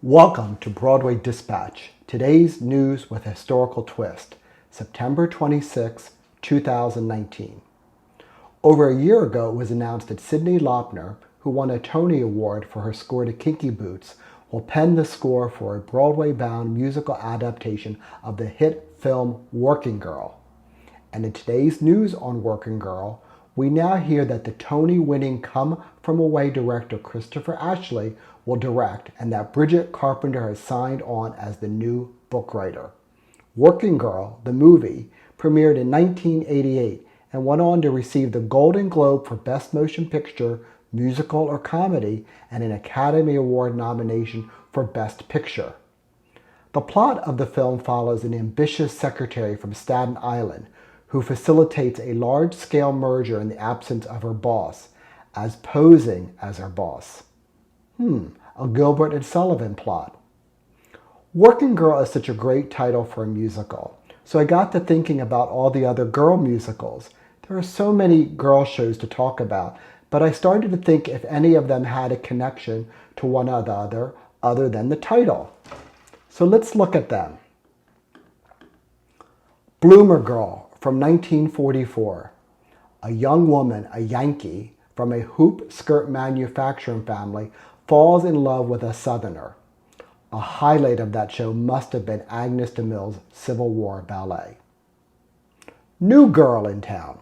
Welcome to Broadway Dispatch, today's news with a historical twist, September 26, 2019. Over a year ago, it was announced that Cyndi Lauper, who won a Tony Award for her score to Kinky Boots, will pen the score for a Broadway-bound musical adaptation of the hit film Working Girl. And in today's news on Working Girl, we now hear that the Tony-winning Come From Away director Christopher Ashley will direct, and that Bridget Carpenter has signed on as the new book writer. Working Girl, the movie, premiered in 1988 and went on to receive the Golden Globe for Best Motion Picture, Musical or Comedy, and an Academy Award nomination for Best Picture. The plot of the film follows an ambitious secretary from Staten Island who facilitates a large-scale merger in the absence of her boss, as posing as her boss. A Gilbert and Sullivan plot. Working Girl is such a great title for a musical, so I got to thinking about all the other girl musicals. There are so many girl shows to talk about, but I started to think if any of them had a connection to one another other than the title. So let's look at them. Bloomer Girl from 1944. A young woman, a Yankee, from a hoop skirt manufacturing family falls in love with a Southerner. A highlight of that show must have been Agnes DeMille's Civil War ballet. New Girl in Town,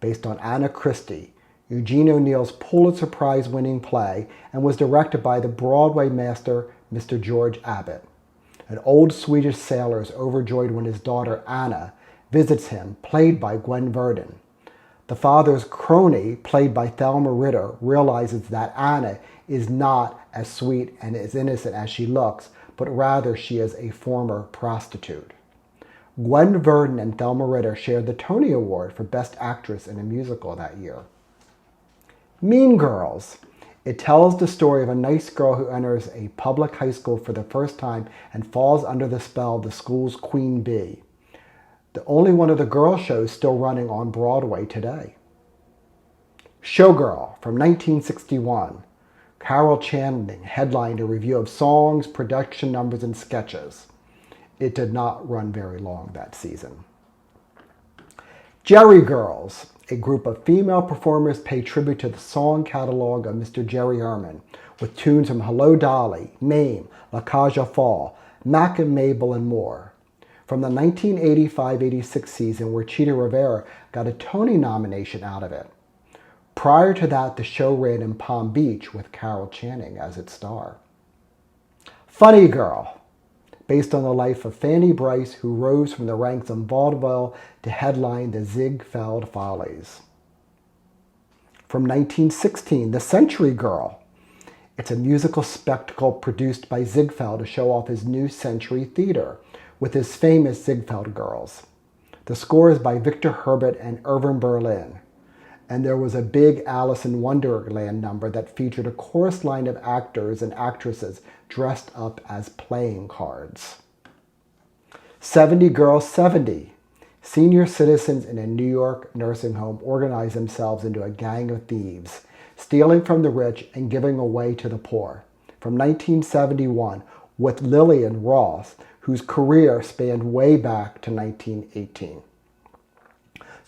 based on Anna Christie, Eugene O'Neill's Pulitzer Prize-winning play, and was directed by the Broadway master Mr. George Abbott. An old Swedish sailor is overjoyed when his daughter Anna visits him, played by Gwen Verdon. The father's crony, played by Thelma Ritter, realizes that Anna is not as sweet and as innocent as she looks, but rather she is a former prostitute. Gwen Verdon and Thelma Ritter shared the Tony Award for Best Actress in a Musical that year. Mean Girls. It tells the story of a nice girl who enters a public high school for the first time and falls under the spell of the school's queen bee. The only one of the girl shows still running on Broadway today. Showgirl from 1961. Carol Channing headlined a review of songs, production numbers, and sketches. It did not run very long that season. Jerry Girls. A group of female performers pay tribute to the song catalog of Mr. Jerry Herman, with tunes from Hello Dolly, Mame, La Cage aux Folles, Mac and Mabel, and more. From the 1985-86 season, where Chita Rivera got a Tony nomination out of it. Prior to that, the show ran in Palm Beach with Carol Channing as its star. Funny Girl, based on the life of Fanny Brice, who rose from the ranks of vaudeville to headline the Ziegfeld Follies. From 1916, The Century Girl. It's a musical spectacle produced by Ziegfeld to show off his new Century Theater with his famous Ziegfeld Girls. The score is by Victor Herbert and Irving Berlin. And there was a big Alice in Wonderland number that featured a chorus line of actors and actresses dressed up as playing cards. 70 Girls 70. Senior citizens in a New York nursing home organize themselves into a gang of thieves, stealing from the rich and giving away to the poor. From 1971, with Lillian Ross, whose career spanned way back to 1918.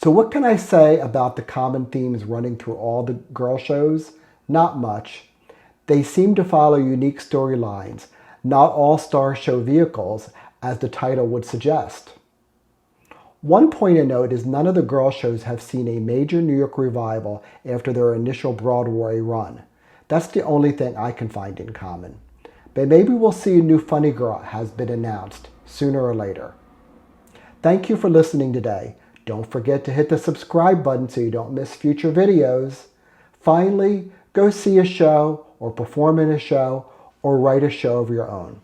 So what can I say about the common themes running through all the girl shows? Not much. They seem to follow unique storylines, not all star show vehicles, as the title would suggest. One point to note is none of the girl shows have seen a major New York revival after their initial Broadway run. That's the only thing I can find in common. But maybe we'll see a new Funny Girl has been announced sooner or later. Thank you for listening today. Don't forget to hit the subscribe button so you don't miss future videos. Finally, go see a show or perform in a show or write a show of your own.